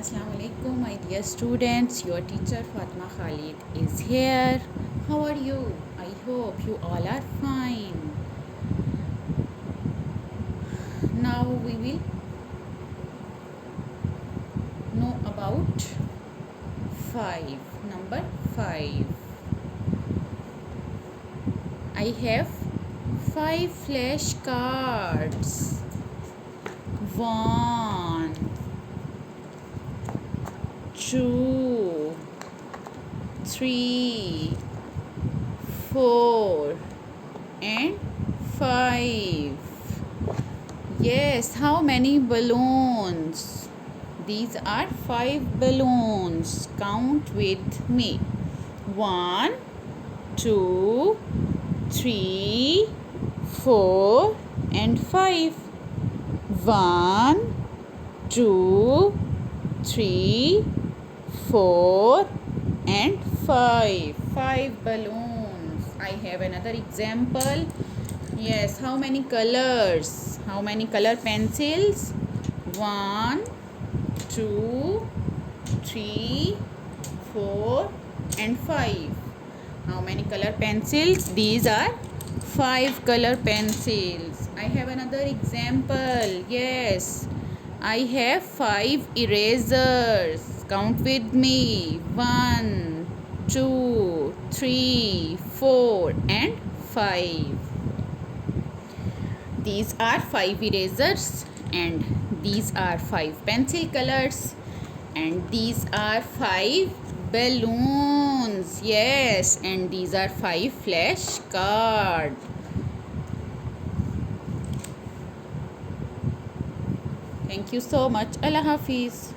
Assalamu alaikum, my dear students. Your teacher Fatma Khalid is here. How are you? I hope you all are fine. Now we will know about 5. Number 5. I have 5 flashcards. 1, 2, 3, 4 and 5. Yes, how many balloons? These are 5 balloons. Count with me. 1, 2, 3, 4 and 5. 1, 2, 3, 4 and 5. 5 balloons. I have another example. Yes, how many colors? How many color pencils? 1, 2, 3, 4 and 5. How many color pencils? These are 5 color pencils. I have another example. Yes, I have 5 erasers. Count with me. 1, 2, 3, 4 and 5. These are 5 erasers and these are 5 pencil colors and these are 5 balloons. Yes, and these are 5 flash cards. Thank you so much. Allah Hafiz.